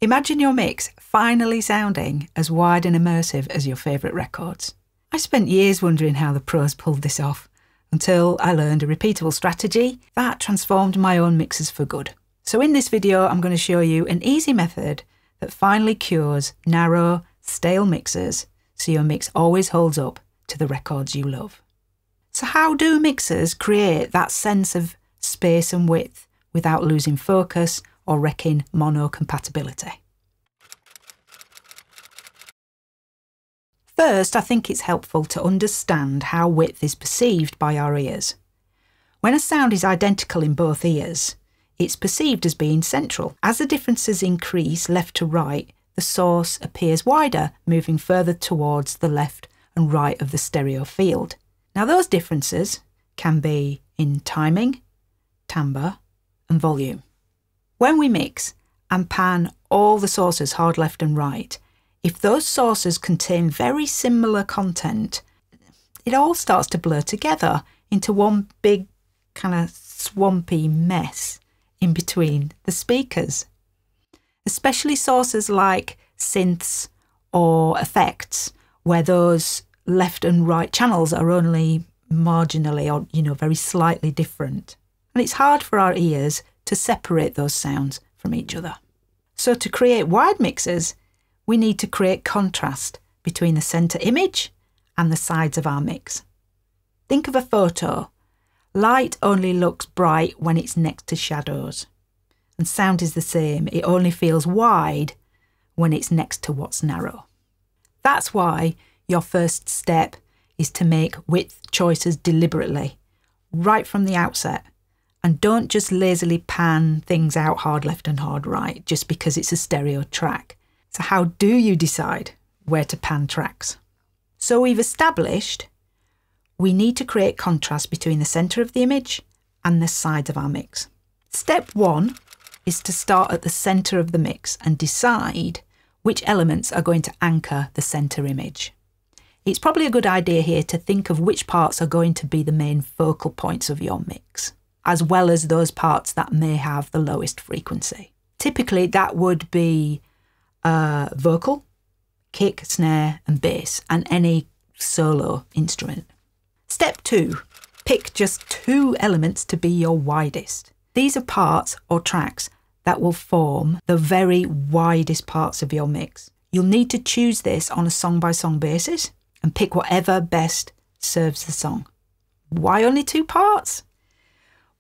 Imagine your mix finally sounding as wide and immersive as your favourite records. I spent years wondering how the pros pulled this off, until I learned a repeatable strategy that transformed my own mixes for good. So in this video, I'm going to show you an easy method that finally cures narrow, stale mixes so your mix always holds up to the records you love. So how do mixers create that sense of space and width without losing focus or wrecking mono compatibility? First, I think it's helpful to understand how width is perceived by our ears. When a sound is identical in both ears, it's perceived as being central. As the differences increase left to right, the source appears wider, moving further towards the left and right of the stereo field. Now those differences can be in timing, timbre and volume. When we mix and pan all the sources hard left and right, if those sources contain very similar content, it all starts to blur together into one big kind of swampy mess in between the speakers. Especially sources like synths or effects, where those left and right channels are only marginally or, very slightly different. And it's hard for our ears to separate those sounds from each other. So to create wide mixes, we need to create contrast between the centre image and the sides of our mix. Think of a photo. Light only looks bright when it's next to shadows. And sound is the same. It only feels wide when it's next to what's narrow. That's why your first step is to make width choices deliberately, right from the outset. And don't just lazily pan things out hard left and hard right just because it's a stereo track. So how do you decide where to pan tracks? So we've established we need to create contrast between the centre of the image and the sides of our mix. Step 1 is to start at the centre of the mix and decide which elements are going to anchor the centre image. It's probably a good idea here to think of which parts are going to be the main focal points of your mix, as well as those parts that may have the lowest frequency. Typically that would be vocal, kick, snare and bass, and any solo instrument. Step 2, pick just 2 elements to be your widest. These are parts or tracks that will form the very widest parts of your mix. You'll need to choose this on a song-by-song basis and pick whatever best serves the song. Why only 2 parts?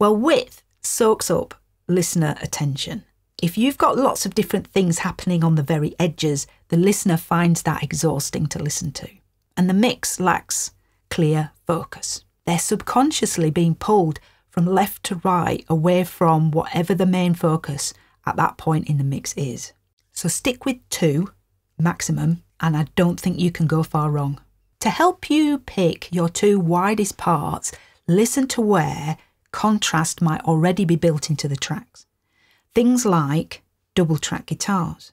Well, width soaks up listener attention. If you've got lots of different things happening on the very edges, the listener finds that exhausting to listen to. And the mix lacks clear focus. They're subconsciously being pulled from left to right away from whatever the main focus at that point in the mix is. So stick with 2 maximum, and I don't think you can go far wrong. To help you pick your 2 widest parts, listen to where contrast might already be built into the tracks. Things like double track guitars,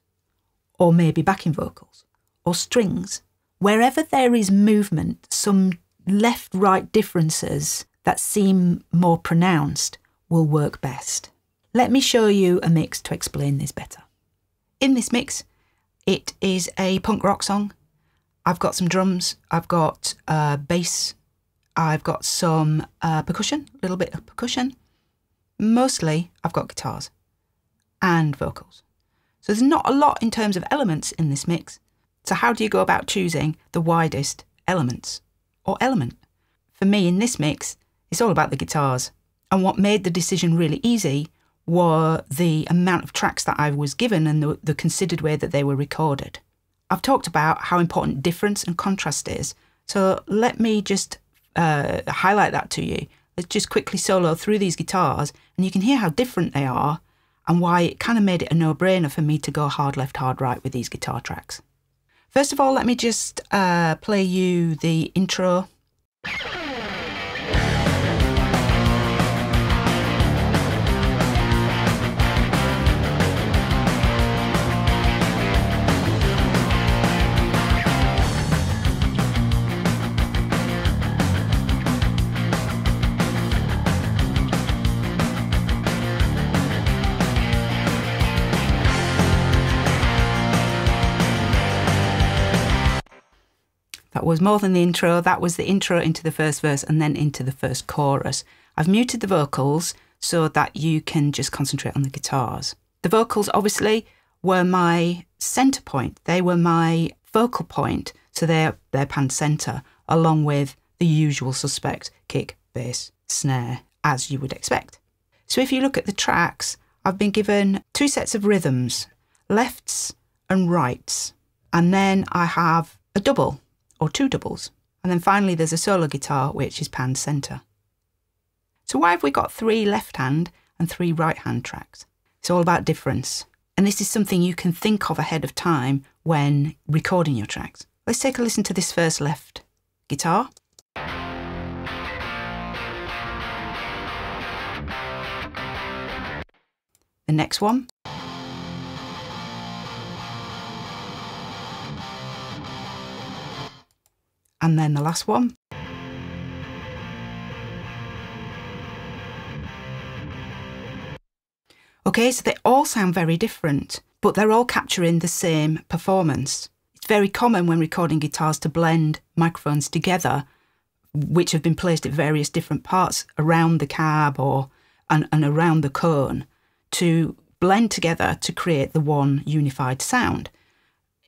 or maybe backing vocals, or strings. Wherever there is movement, some left-right differences that seem more pronounced will work best. Let me show you a mix to explain this better. In this mix, it is a punk rock song. I've got some drums, I've got bass, I've got some percussion, a little bit of percussion. Mostly, I've got guitars and vocals. So there's not a lot in terms of elements in this mix. So how do you go about choosing the widest elements or element? For me in this mix, it's all about the guitars. And what made the decision really easy were the amount of tracks that I was given and the considered way that they were recorded. I've talked about how important difference and contrast is. So let me just highlight that to you. Let's just quickly solo through these guitars and you can hear how different they are and why it kind of made it a no-brainer for me to go hard left, hard right with these guitar tracks. First of all, let me just play you the intro. That was more than the intro. That was the intro into the first verse and then into the first chorus. I've muted the vocals so that you can just concentrate on the guitars. The vocals obviously were my centre point. They were my focal point. So they're pan centre, along with the usual suspect, kick, bass, snare, as you would expect. So if you look at the tracks, I've been given 2 sets of rhythms, lefts and rights. And then I have a double or 2 doubles. And then finally there's a solo guitar, which is pan centre. So why have we got 3 left hand and 3 right hand tracks? It's all about difference. And this is something you can think of ahead of time when recording your tracks. Let's take a listen to this first left guitar. The next one. And then the last one. Okay, so they all sound very different, but they're all capturing the same performance. It's very common when recording guitars to blend microphones together, which have been placed at various different parts around the cab and around the cone, to blend together to create the one unified sound.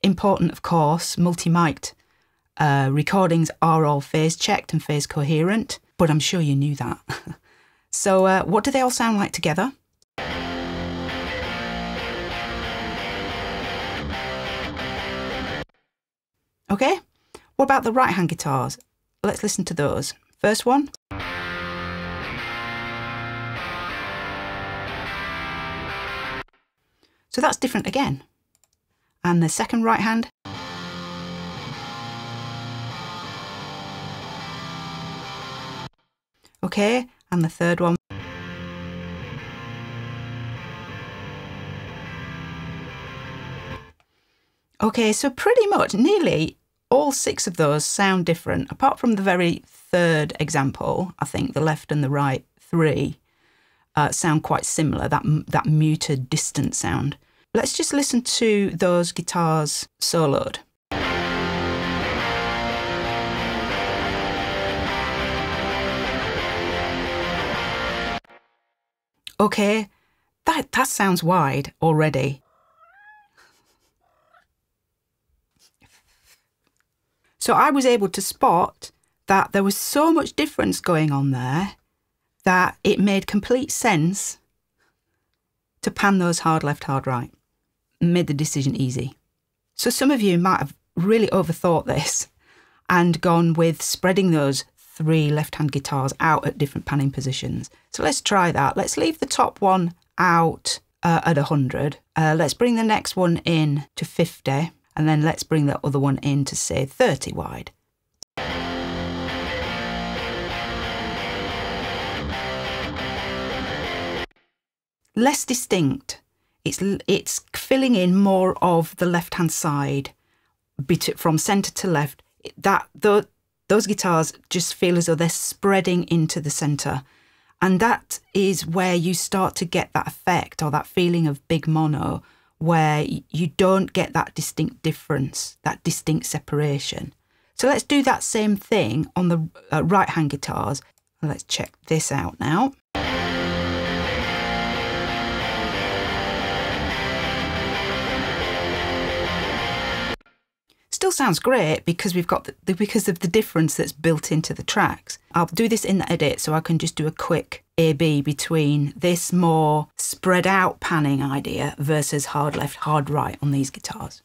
Important, of course, multi-mic'd recordings are all phase checked and phase coherent, but I'm sure you knew that. So what do they all sound like together? Okay, what about the right-hand guitars? Let's listen to those. First one. So that's different again. And the second right hand. Okay, and the third one. Okay, so pretty much nearly all 6 of those sound different, apart from the very third example. I think the left and the right 3 sound quite similar, that muted, distant sound. Let's just listen to those guitars soloed. Okay, that sounds wide already. So I was able to spot that there was so much difference going on there that it made complete sense to pan those hard left, hard right. Made the decision easy. So some of you might have really overthought this and gone with spreading those 3 left-hand guitars out at different panning positions. So let's try that. Let's leave the top one out at 100. Let's bring the next one in to 50. And then let's bring the other one in to, say, 30 wide. Less distinct. It's filling in more of the left-hand side from centre to left. Those guitars just feel as though they're spreading into the centre. And that is where you start to get that effect or that feeling of big mono, where you don't get that distinct difference, that distinct separation. So let's do that same thing on the right-hand guitars. Let's check this out now. Still sounds great because we've got because of the difference that's built into the tracks. I'll do this in the edit so I can just do a quick A/B between this more spread out panning idea versus hard left, hard right on these guitars.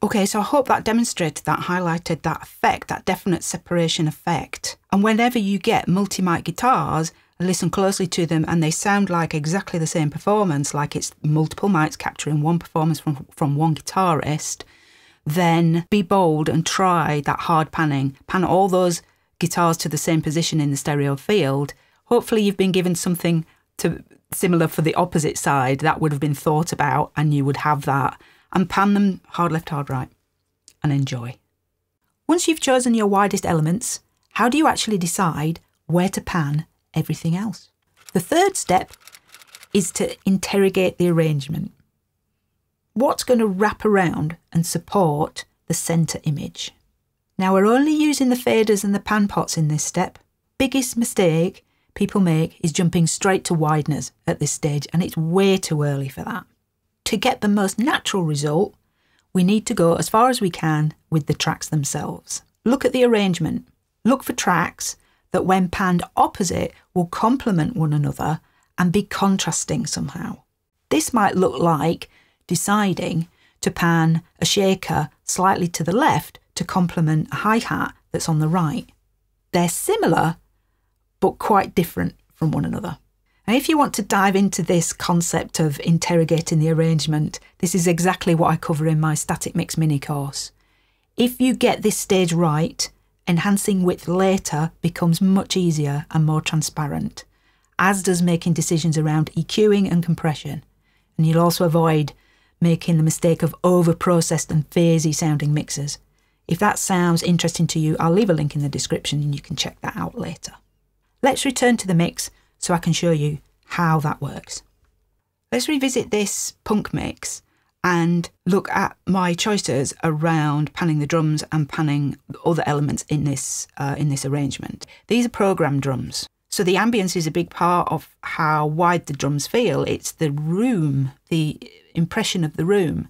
Okay, so I hope that demonstrated that, highlighted that effect, that definite separation effect. And whenever you get multi-mic guitars, listen closely to them and they sound like exactly the same performance, like it's multiple mics capturing one performance from one guitarist, then be bold and try that hard panning. Pan all those guitars to the same position in the stereo field. Hopefully you've been given something similar for the opposite side, that would have been thought about, and you would have that. And pan them hard left, hard right, and enjoy. Once you've chosen your widest elements, how do you actually decide where to pan everything else? The third step is to interrogate the arrangement. What's going to wrap around and support the centre image? Now, we're only using the faders and the pan pots in this step. Biggest mistake people make is jumping straight to wideners at this stage, and it's way too early for that. To get the most natural result, we need to go as far as we can with the tracks themselves. Look at the arrangement. Look for tracks that when panned opposite will complement one another and be contrasting somehow. This might look like deciding to pan a shaker slightly to the left to complement a hi-hat that's on the right. They're similar, but quite different from one another. And if you want to dive into this concept of interrogating the arrangement, this is exactly what I cover in my Static Mix mini course. If you get this stage right, enhancing width later becomes much easier and more transparent, as does making decisions around EQing and compression. And you'll also avoid making the mistake of over-processed and phasey sounding mixes. If that sounds interesting to you, I'll leave a link in the description and you can check that out later. Let's return to the mix so I can show you how that works. Let's revisit this punk mix and look at my choices around panning the drums and panning other elements in this arrangement. These are programmed drums. So the ambience is a big part of how wide the drums feel. It's the room, the impression of the room.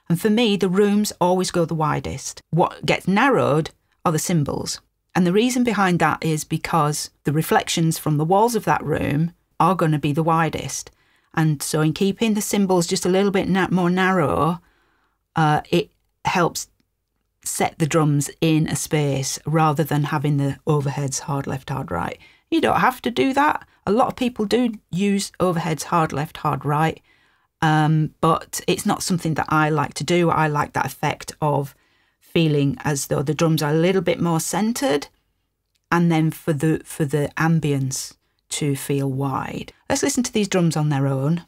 And for me, the rooms always go the widest. What gets narrowed are the cymbals. And the reason behind that is because the reflections from the walls of that room are going to be the widest. And so in keeping the cymbals just a little bit more narrow, it helps set the drums in a space rather than having the overheads hard left, hard right. You don't have to do that. A lot of people do use overheads hard left, hard right, but it's not something that I like to do. I like that effect of feeling as though the drums are a little bit more centred, and then for the ambience to feel wide. Let's listen to these drums on their own.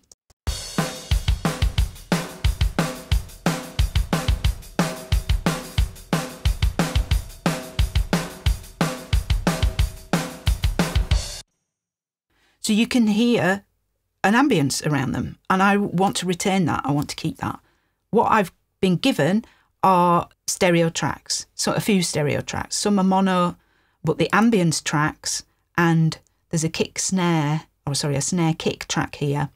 So you can hear an ambience around them, and I want to retain that. I want to keep that. What I've been given are stereo tracks, so a few stereo tracks. Some are mono, but the ambience tracks, and there's a snare kick track here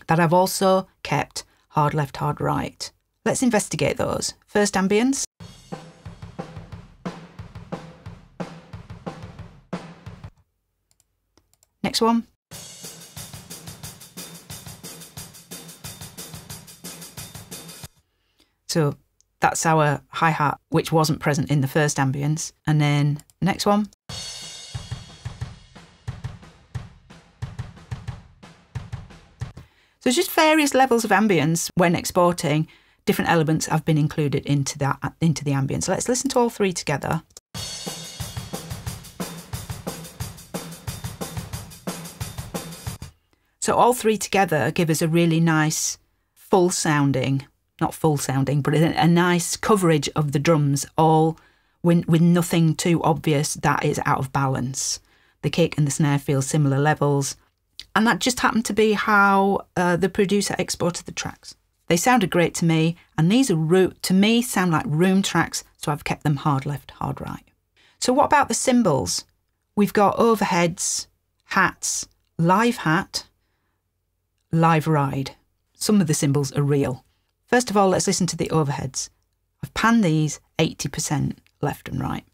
that I've also kept hard left, hard right. Let's investigate those. First ambience. Next one. So that's our hi-hat, which wasn't present in the first ambience. And then next one. So just various levels of ambience when exporting. Different elements have been included into the ambience. So let's listen to all three together. So all three together give us a really nice full sounding, not full sounding, but a nice coverage of the drums, all with nothing too obvious that is out of balance. The kick and the snare feel similar levels. And that just happened to be how the producer exported the tracks. They sounded great to me, and these are, to me, sound like room tracks, so I've kept them hard left, hard right. So what about the cymbals? We've got overheads, hats, live hat, live ride. Some of the cymbals are real. First of all, let's listen to the overheads. I've panned these 80% left and right.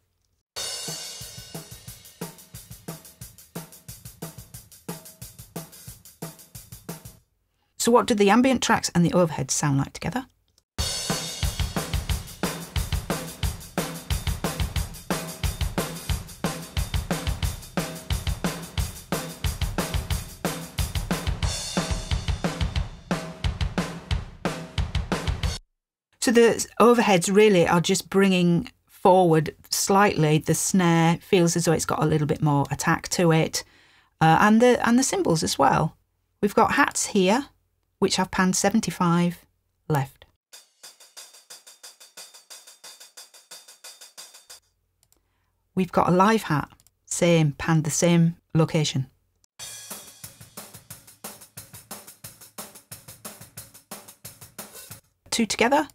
So what do the ambient tracks and the overheads sound like together? So the overheads really are just bringing forward slightly. The snare feels as though it's got a little bit more attack to it. and the cymbals as well. We've got hats here, which I've panned 75 left. We've got a live hat, same, panned the same location. Two together.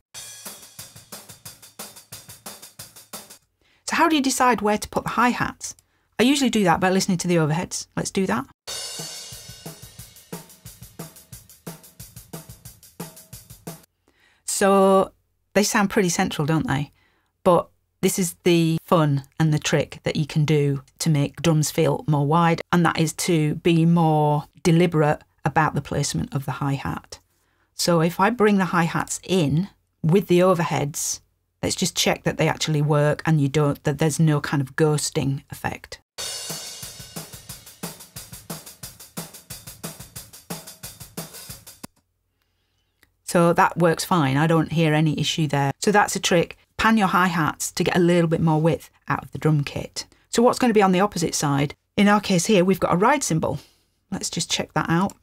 So how do you decide where to put the hi-hats? I usually do that by listening to the overheads. Let's do that. So they sound pretty central, don't they? But this is the fun and the trick that you can do to make drums feel more wide, and that is to be more deliberate about the placement of the hi-hat. So if I bring the hi-hats in with the overheads, let's just check that they actually work and that there's no kind of ghosting effect. So that works fine. I don't hear any issue there. So that's a trick. Pan your hi-hats to get a little bit more width out of the drum kit. So what's going to be on the opposite side? In our case here, we've got a ride cymbal. Let's just check that out.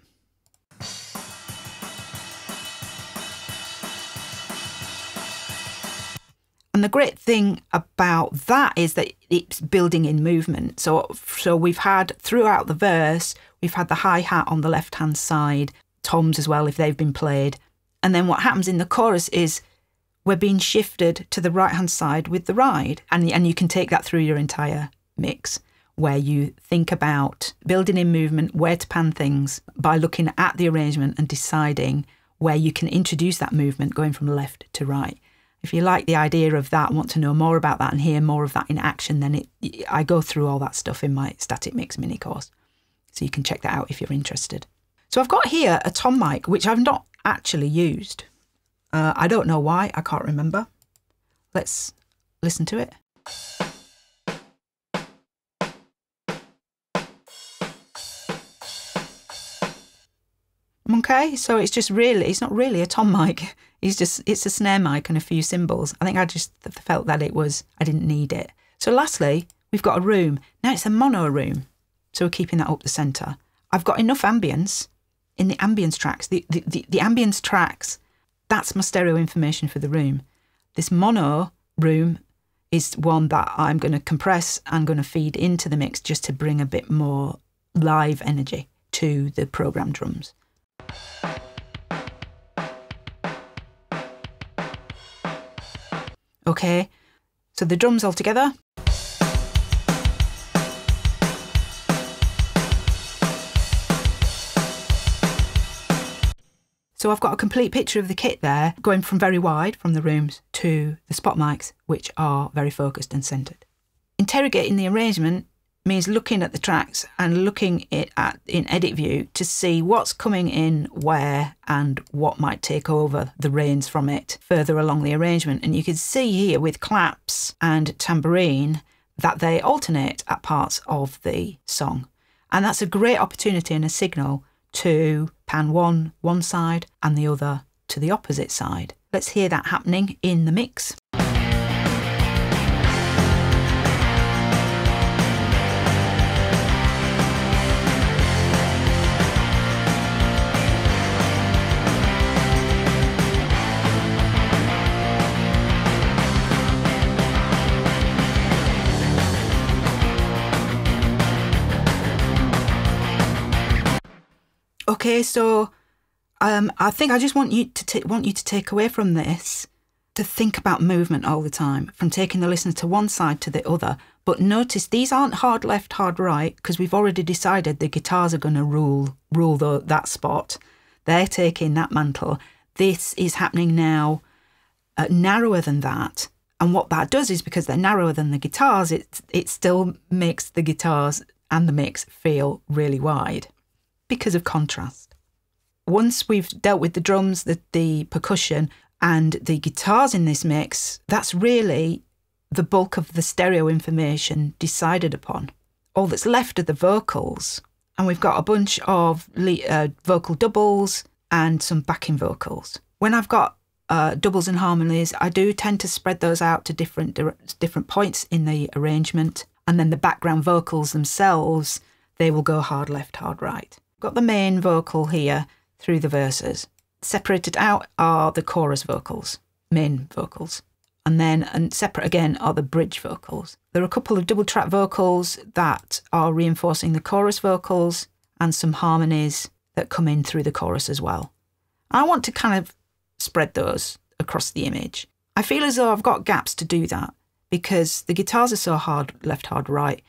And the great thing about that is that it's building in movement. So we've had, throughout the verse, we've had the hi-hat on the left-hand side, toms as well if they've been played. And then what happens in the chorus is we're being shifted to the right-hand side with the ride. And you can take that through your entire mix, where you think about building in movement, where to pan things by looking at the arrangement and deciding where you can introduce that movement going from left to right. If you like the idea of that, want to know more about that and hear more of that in action, then I go through all that stuff in my static mix mini course. So you can check that out if you're interested. So I've got here a tom mic, which I've not actually used. I don't know why, I can't remember. Let's listen to it. Okay, so it's not really a tom mic. It's a snare mic and a few cymbals. I think I just felt that I didn't need it. So lastly, we've got a room. Now it's a mono room, so we're keeping that up the centre. I've got enough ambience in the ambience tracks. The ambience tracks, that's my stereo information for the room. This mono room is one that I'm going to compress and going to feed into the mix just to bring a bit more live energy to the programmed drums. Okay, so the drums all together. So I've got a complete picture of the kit there, going from very wide from the rooms to the spot mics, which are very focused and centred. Interrogating the arrangement means looking at the tracks and looking at in edit view to see what's coming in where and what might take over the reins from it further along the arrangement. And you can see here with claps and tambourine that they alternate at parts of the song. And that's a great opportunity and a signal to pan one side and the other to the opposite side. Let's hear that happening in the mix. Okay, so I think I just want you to take away from this to think about movement all the time, from taking the listener to one side to the other. But notice these aren't hard left, hard right, because we've already decided the guitars are going to rule that spot. They're taking that mantle. This is happening now narrower than that. And what that does is, because they're narrower than the guitars, it still makes the guitars and the mix feel really wide, because of contrast. Once we've dealt with the drums, the percussion and the guitars in this mix, that's really the bulk of the stereo information decided upon. All that's left are the vocals, and we've got a bunch of vocal doubles and some backing vocals. When I've got doubles and harmonies, I do tend to spread those out to different points in the arrangement, and then the background vocals themselves, they will go hard left, hard right. Got the main vocal here through the verses. Separated out are the chorus vocals, main vocals. And separate again are the bridge vocals. There are a couple of double track vocals that are reinforcing the chorus vocals and some harmonies that come in through the chorus as well. I want to kind of spread those across the image. I feel as though I've got gaps to do that because the guitars are so hard left, hard right.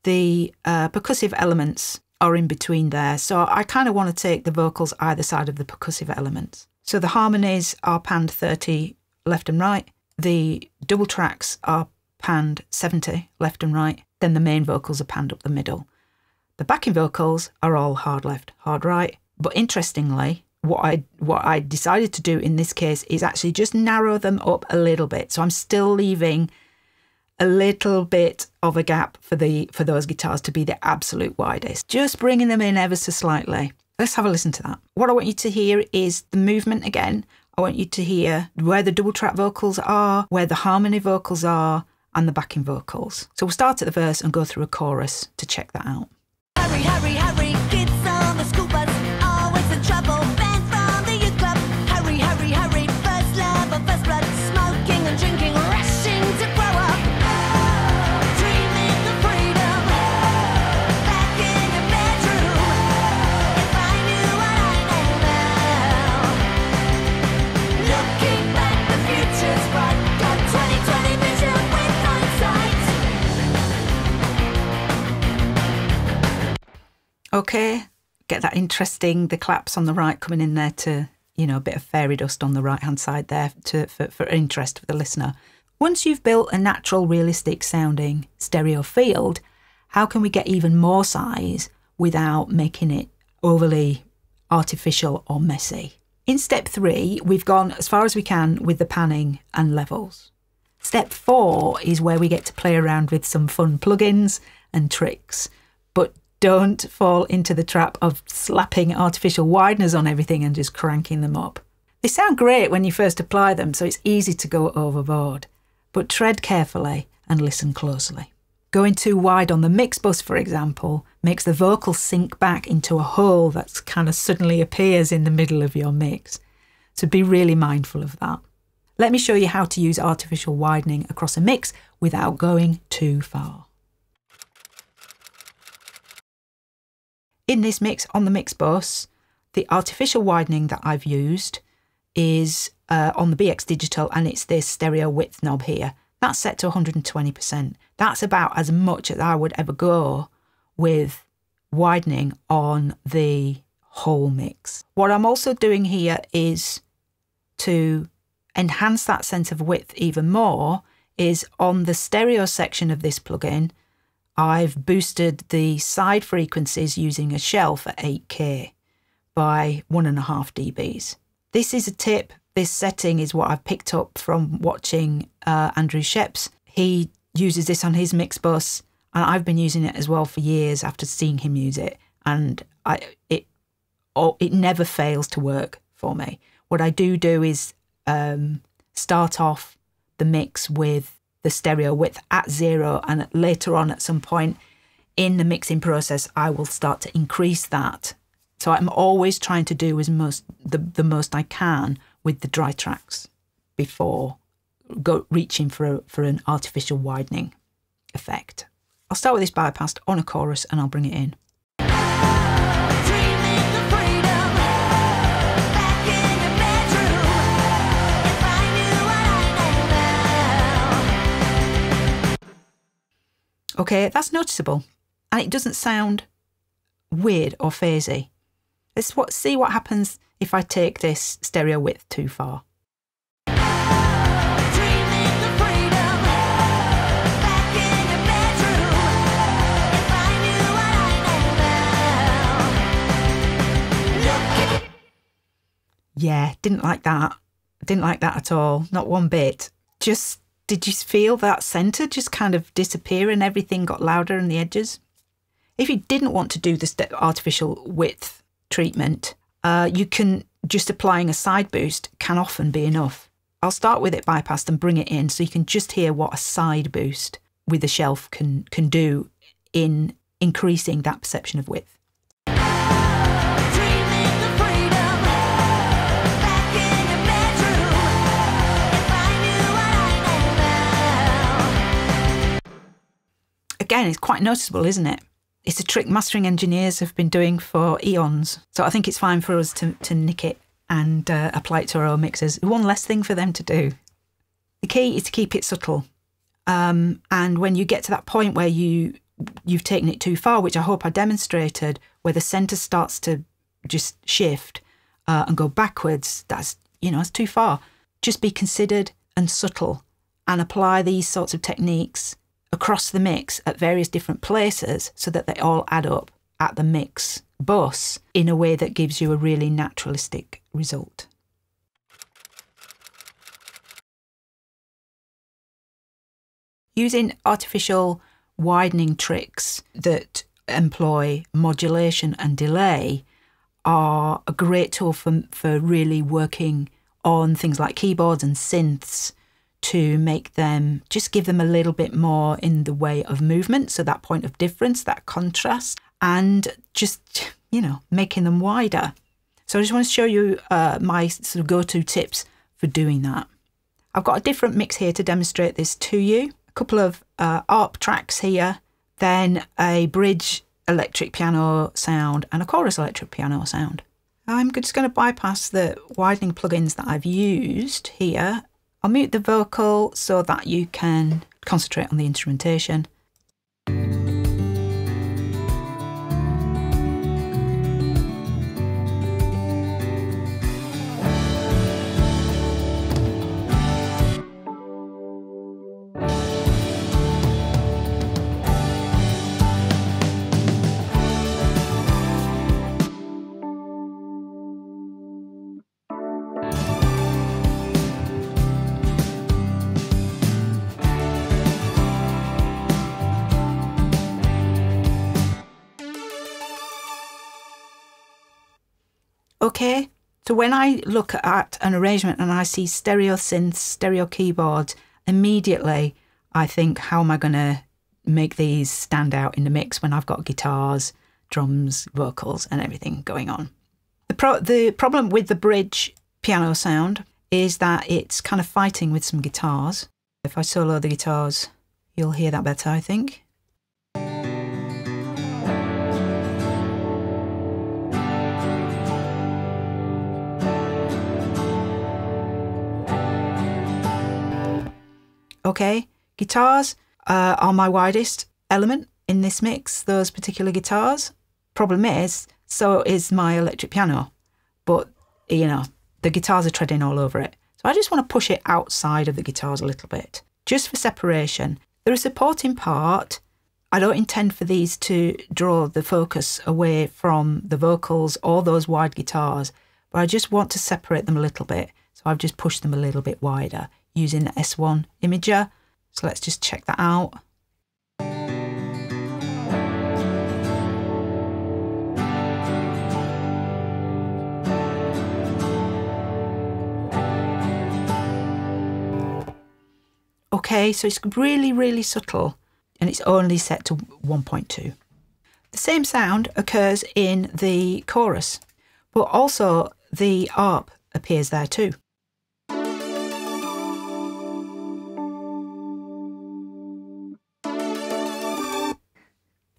The percussive elements are in between there. So I kind of want to take the vocals either side of the percussive elements. So the harmonies are panned 30 left and right. The double tracks are panned 70 left and right. Then the main vocals are panned up the middle. The backing vocals are all hard left, hard right. But interestingly, what I decided to do in this case is actually just narrow them up a little bit. So I'm still leaving a little bit of a gap for those guitars to be the absolute widest. Just bringing them in ever so slightly. Let's have a listen to that. What I want you to hear is the movement again. I want you to hear where the double track vocals are, where the harmony vocals are, and the backing vocals. So we'll start at the verse and go through a chorus to check that out. Hurry, hurry, hurry, kids on the school bus, always in trouble, banned from the youth club. Hurry, hurry, hurry, first love or first blood, smoking and drinking, rushing to grow up. Dreaming of freedom, back in your bedroom. If I knew what I know now. Looking back, the future's bright, got 20/20 vision with hindsight. Okay, get that interesting, the claps on the right coming in there to, a bit of fairy dust on the right-hand side there for interest for the listener. Once you've built a natural, realistic sounding stereo field, how can we get even more size without making it overly artificial or messy? In step 3, we've gone as far as we can with the panning and levels. Step 4 is where we get to play around with some fun plugins and tricks, but don't fall into the trap of slapping artificial wideners on everything and just cranking them up. They sound great when you first apply them, so it's easy to go overboard, but tread carefully and listen closely. Going too wide on the mix bus, for example, makes the vocal sink back into a hole that kind of suddenly appears in the middle of your mix. So be really mindful of that. Let me show you how to use artificial widening across a mix without going too far. In this mix on the mix bus, the artificial widening that I've used is on the BX Digital, and it's this stereo width knob here. That's set to 120%. That's about as much as I would ever go with widening on the whole mix. What I'm also doing here is to enhance that sense of width even more is on the stereo section of this plugin, I've boosted the side frequencies using a shelf at 8K by 1.5 dBs. This is a tip. This setting is what I've picked up from watching Andrew Sheps. He uses this on his mix bus, and I've been using it as well for years after seeing him use it, and it never fails to work for me. What I do is start off the mix with the stereo width at 0, and later on at some point in the mixing process I will start to increase that. So I'm always trying to do the most I can with the dry tracks before reaching for an artificial widening effect. I'll start with this bypassed on a chorus and I'll bring it in. Okay, that's noticeable, and it doesn't sound weird or phasey. Let's see what happens if I take this stereo width too far. Yeah, didn't like that. Didn't like that at all, not one bit. Did you feel that centre just kind of disappear and everything got louder in the edges? If you didn't want to do the artificial width treatment, you can just applying a side boost can often be enough. I'll start with it bypassed and bring it in so you can just hear what a side boost with a shelf can do in increasing that perception of width. Dreaming of freedom, back in your bedroom. If I knew what I know now. Again, it's quite noticeable, isn't it? It's a trick mastering engineers have been doing for eons. So I think it's fine for us to nick it and apply it to our own mixes. One less thing for them to do. The key is to keep it subtle. And when you get to that point where you've taken it too far, which I hope I demonstrated, where the centre starts to just shift and go backwards, that's too far. Just be considered and subtle and apply these sorts of techniques across the mix at various different places so that they all add up at the mix bus in a way that gives you a really naturalistic result. Using artificial widening tricks that employ modulation and delay are a great tool for really working on things like keyboards and synths to make them, just give them a little bit more in the way of movement, so that point of difference, that contrast, and just, making them wider. So I just want to show you my sort of go-to tips for doing that. I've got a different mix here to demonstrate this to you. A couple of ARP tracks here, then a bridge electric piano sound and a chorus electric piano sound. I'm just going to bypass the widening plugins that I've used here. I'll mute the vocal so that you can concentrate on the instrumentation. Okay, so when I look at an arrangement and I see stereo synths, stereo keyboards, immediately I think, how am I going to make these stand out in the mix when I've got guitars, drums, vocals and everything going on? The problem with the bridge piano sound is that it's kind of fighting with some guitars. If I solo the guitars, you'll hear that better, I think. Okay, guitars are my widest element in this mix, those particular guitars. Problem is, so is my electric piano. But, the guitars are treading all over it. So I just want to push it outside of the guitars a little bit, just for separation. They're a supporting part. I don't intend for these to draw the focus away from the vocals or those wide guitars, but I just want to separate them a little bit. So I've just pushed them a little bit wider using the S1 imager. So let's just check that out. Okay, so it's really, really subtle and it's only set to 1.2. The same sound occurs in the chorus, but also the ARP appears there too.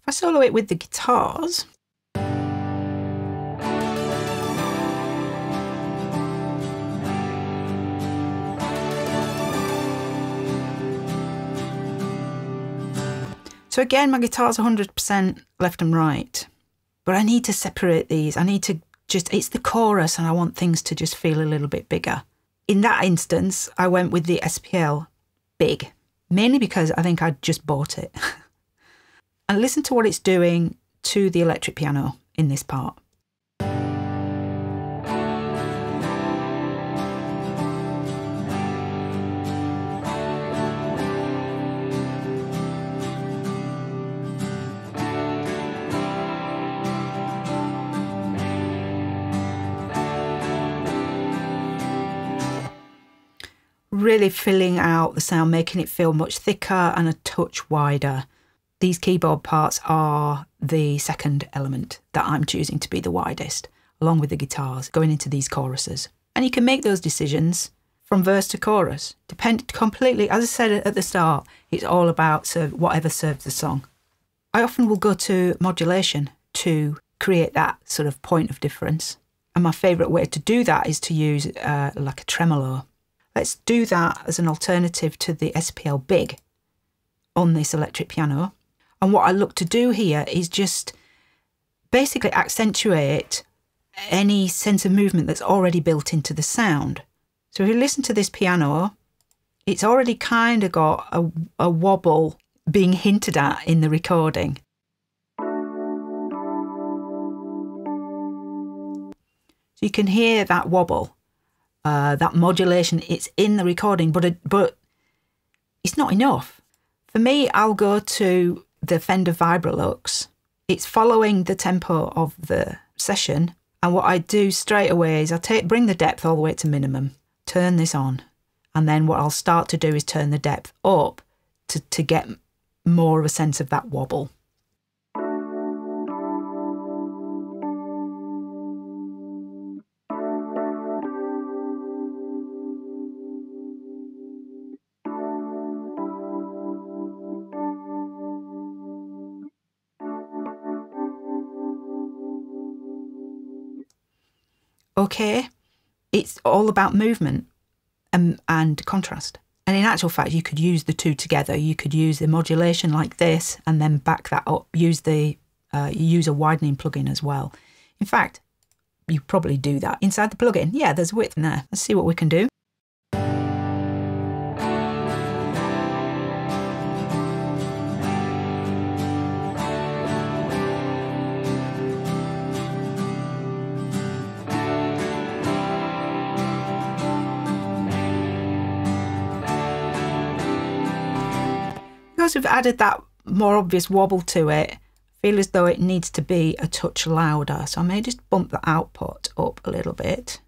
If I solo it with the guitars, so again, my guitar's 100% left and right, but I need to separate these. I need to it's the chorus and I want things to just feel a little bit bigger. In that instance, I went with the SPL big, mainly because I think I'd just bought it. And listen to what it's doing to the electric piano in this part. Really filling out the sound, making it feel much thicker and a touch wider. These keyboard parts are the second element that I'm choosing to be the widest, along with the guitars going into these choruses. And you can make those decisions from verse to chorus, depend completely, as I said at the start, it's all about whatever serves the song. I often will go to modulation to create that sort of point of difference. And my favourite way to do that is to use like a tremolo. Let's do that as an alternative to the SPL Big on this electric piano. And what I look to do here is just basically accentuate any sense of movement that's already built into the sound. So if you listen to this piano, it's already kind of got a wobble being hinted at in the recording. So you can hear that wobble, that modulation. It's in the recording, but it's not enough. For me, I'll go to the Fender Vibrolux. It's following the tempo of the session. And what I do straight away is bring the depth all the way to minimum, turn this on. And then what I'll start to do is turn the depth up to get more of a sense of that wobble. Okay, it's all about movement and contrast. And in actual fact, you could use the two together. You could use the modulation like this and then back that up. Use a widening plugin as well. In fact, you probably do that inside the plugin. Yeah, there's width in there. Let's see what we can do. Because we've added that more obvious wobble to it, I feel as though it needs to be a touch louder. So I may just bump the output up a little bit.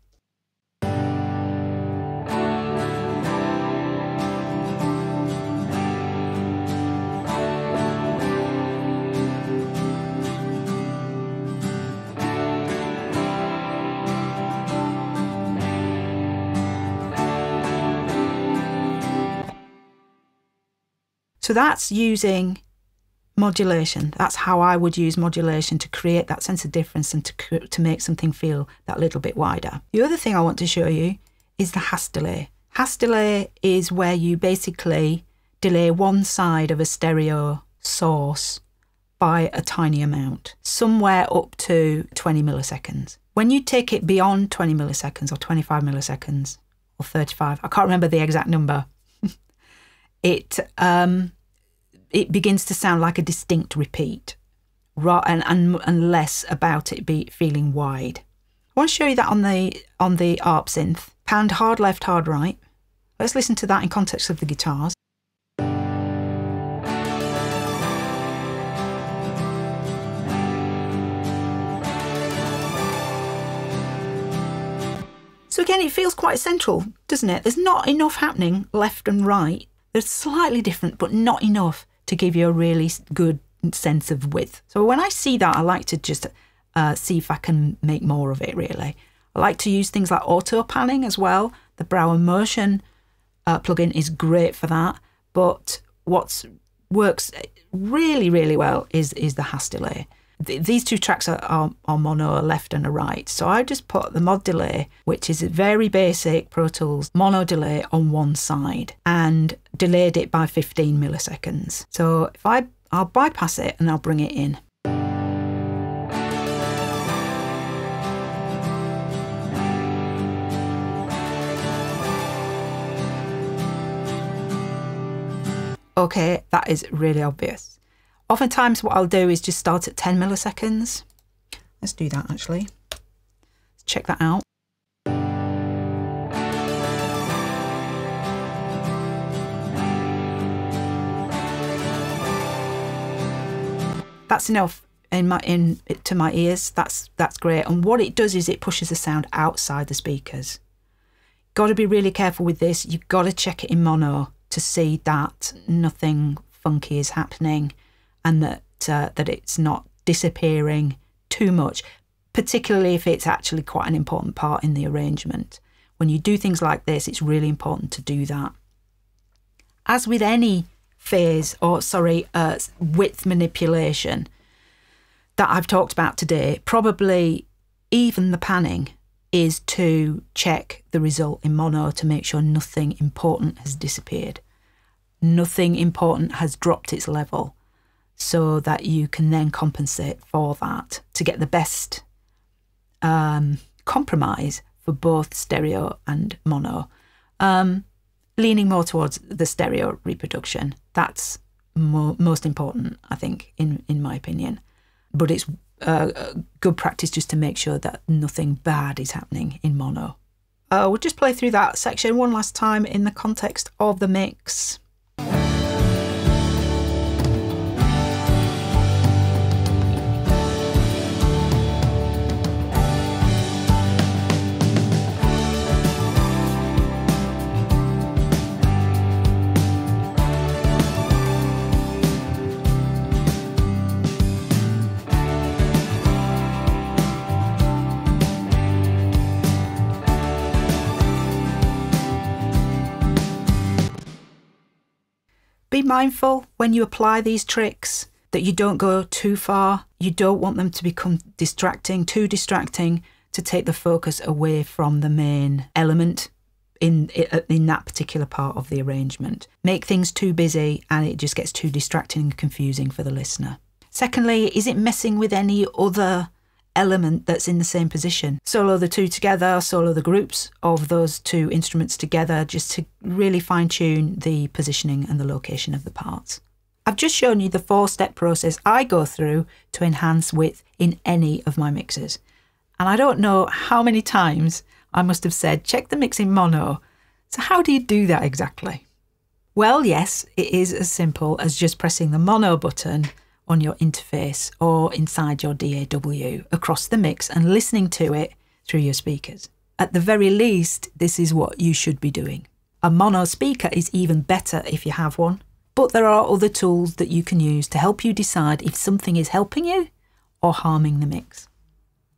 So that's using modulation. That's how I would use modulation to create that sense of difference and to make something feel that little bit wider. The other thing I want to show you is the Hass delay. Hass delay is where you basically delay one side of a stereo source by a tiny amount, somewhere up to 20 milliseconds. When you take it beyond 20 milliseconds or 25 milliseconds or 35, I can't remember the exact number, it begins to sound like a distinct repeat and less about it feeling wide. I want to show you that on the ARP synth. Pound hard left, hard right. Let's listen to that in context of the guitars. So again, it feels quite central, doesn't it? There's not enough happening left and right. They're slightly different, but not enough to give you a really good sense of width. So when I see that, I like to just see if I can make more of it, really. I like to use things like auto panning as well. The Brow & Motion plugin is great for that. But what works really, really well is the Hass delay. These two tracks are mono, a left and a right. So I just put the mod delay, which is a very basic Pro Tools mono delay, on one side and delayed it by 15 milliseconds. So if I'll bypass it and I'll bring it in. Okay, that is really obvious. Oftentimes what I'll do is just start at 10 milliseconds. Let's do that actually. Let's check that out. That's enough to my ears. That's great. And what it does is it pushes the sound outside the speakers. Got to be really careful with this. You've got to check it in mono to see that nothing funky is happening and that it's not disappearing too much, particularly if it's actually quite an important part in the arrangement. When you do things like this, it's really important to do that. As with any width manipulation that I've talked about today, probably even the panning is to check the result in mono to make sure nothing important has disappeared. Nothing important has dropped its level, so that you can then compensate for that to get the best compromise for both stereo and mono. Leaning more towards the stereo reproduction. That's most important, I think, in my opinion. But it's good practice just to make sure that nothing bad is happening in mono. We'll just play through that section one last time in the context of the mix. Be mindful when you apply these tricks that you don't go too far. You don't want them to become too distracting to take the focus away from the main element in that particular part of the arrangement. Make things too busy and it just gets too distracting and confusing for the listener. Secondly, is it messing with any other element that's in the same position? Solo the two together, solo the groups of those two instruments together, just to really fine-tune the positioning and the location of the parts. I've just shown you the 4-step process I go through to enhance width in any of my mixes. And I don't know how many times I must have said, check the mix in mono. So how do you do that exactly? Well, yes, it is as simple as just pressing the mono button on your interface or inside your DAW across the mix and listening to it through your speakers. At the very least, this is what you should be doing. A mono speaker is even better if you have one, but there are other tools that you can use to help you decide if something is helping you or harming the mix.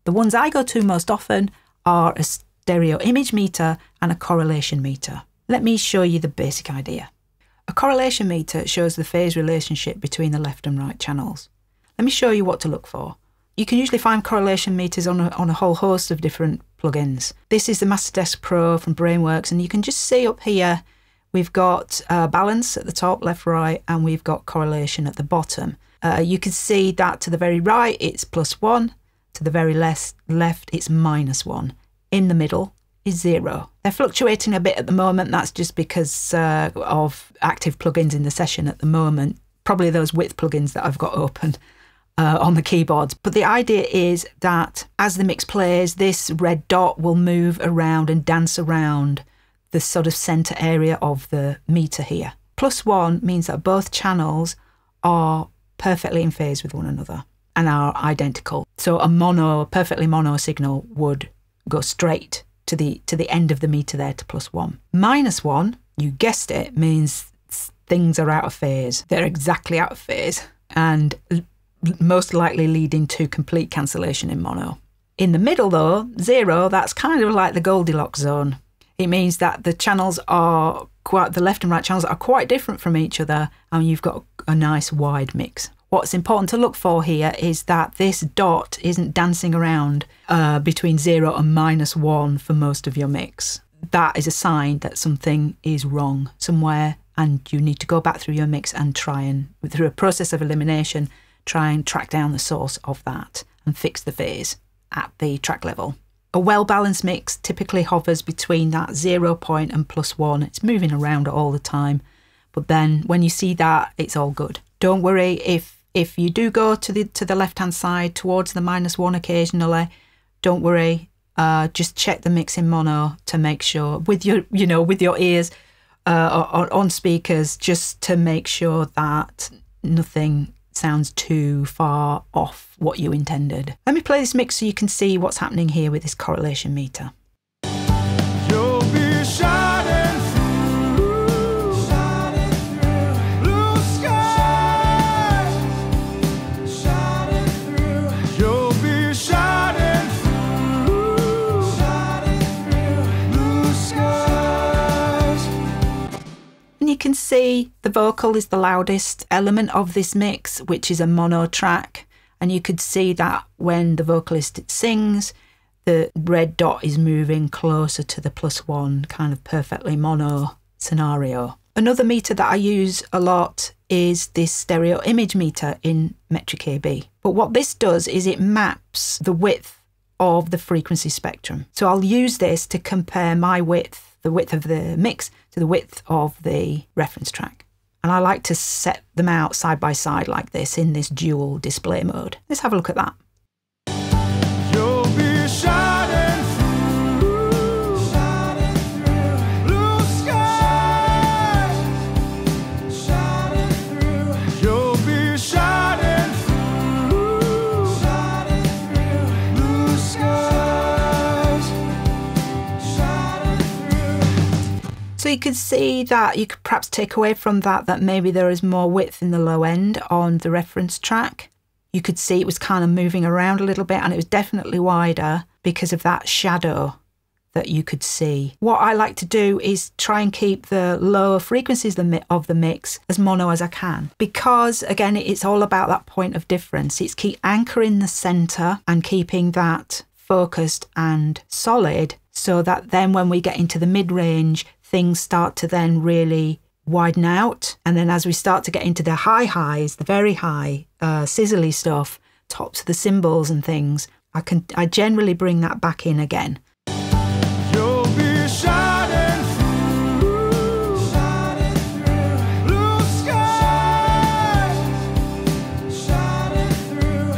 The ones I go to most often are a stereo image meter and a correlation meter. Let me show you the basic idea. A correlation meter shows the phase relationship between the left and right channels. Let me show you what to look for. You can usually find correlation meters on a whole host of different plugins. This is the Masterdesk Pro from Brainworks, and you can just see up here we've got balance at the top, left, right, and we've got correlation at the bottom. You can see that to the very right it's +1, to the very left it's -1. In the middle is 0. They're fluctuating a bit at the moment. That's just because of active plugins in the session at the moment. Probably those width plugins that I've got open on the keyboards. But the idea is that as the mix plays, this red dot will move around and dance around the sort of centre area of the meter here. +1 means that both channels are perfectly in phase with one another and are identical. So a perfectly mono signal would go straight to the end of the meter there to +1. -1, you guessed it, means things are out of phase. They're exactly out of phase and most likely leading to complete cancellation in mono. In the middle though, 0, that's kind of like the Goldilocks zone. It means that the left and right channels are quite different from each other and you've got a nice wide mix. What's important to look for here is that this dot isn't dancing around between 0 and -1 for most of your mix. That is a sign that something is wrong somewhere and you need to go back through your mix and through a process of elimination, try and track down the source of that and fix the phase at the track level. A well-balanced mix typically hovers between that 0 point and +1. It's moving around all the time, but then when you see that, it's all good. Don't worry if you do go to the left-hand side towards the -1 occasionally. Don't worry. Just check the mix in mono to make sure with your ears on speakers, just to make sure that nothing sounds too far off what you intended. Let me play this mix so you can see what's happening here with this correlation meter. You'll be shining through blue skies, shining through see the vocal is the loudest element of this mix, which is a mono track. And you could see that when the vocalist sings, the red dot is moving closer to the +1, kind of perfectly mono scenario. Another meter that I use a lot is this stereo image meter in Metric AB. But what this does is it maps the width of the frequency spectrum. So I'll use this to compare my width, the width of the mix, to the width of the reference track. And I like to set them out side by side like this in this dual display mode. Let's have a look at that. You'll be shining through blue skies, shining through. You'll be shining through blue skies, shining through. So you could see that you could perhaps take away from that maybe there is more width in the low end on the reference track. You could see it was kind of moving around a little bit, and it was definitely wider because of that shadow that you could see. What I like to do is try and keep the lower frequencies of the mix as mono as I can, because again, it's all about that point of difference. It's keep anchoring the center and keeping that focused and solid, so that then when we get into the mid-range, things start to then really widen out. And then as we start to get into the high highs, the very high sizzly stuff, tops of the cymbals and things, I generally bring that back in again. You'll be shining through blue skies, shining through.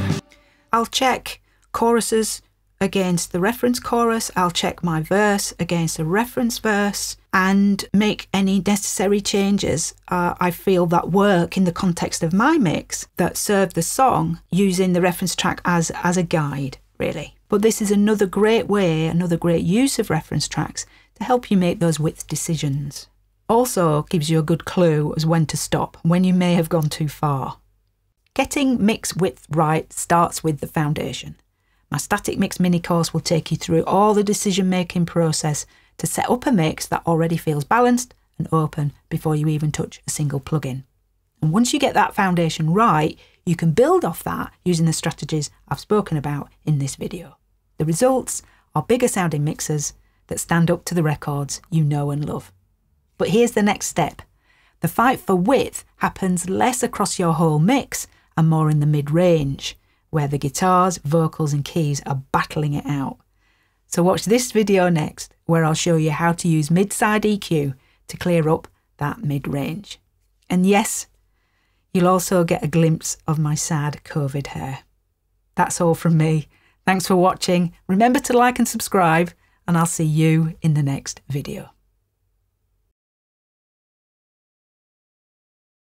I'll check choruses against the reference chorus. I'll check my verse against the reference verse and make any necessary changes I feel that work in the context of my mix that serve the song, using the reference track as a guide, really. But this is another great way, another great use of reference tracks to help you make those width decisions. Also gives you a good clue as when to stop, when you may have gone too far. Getting mix width right starts with the foundation. My static mix mini course will take you through all the decision-making process to set up a mix that already feels balanced and open before you even touch a single plugin. And once you get that foundation right, you can build off that using the strategies I've spoken about in this video. The results are bigger sounding mixers that stand up to the records you know and love. But here's the next step. The fight for width happens less across your whole mix and more in the mid-range, where the guitars, vocals and keys are battling it out. So watch this video next, where I'll show you how to use mid-side EQ to clear up that mid-range. And yes, you'll also get a glimpse of my sad COVID hair. That's all from me. Thanks for watching. Remember to like and subscribe, and I'll see you in the next video.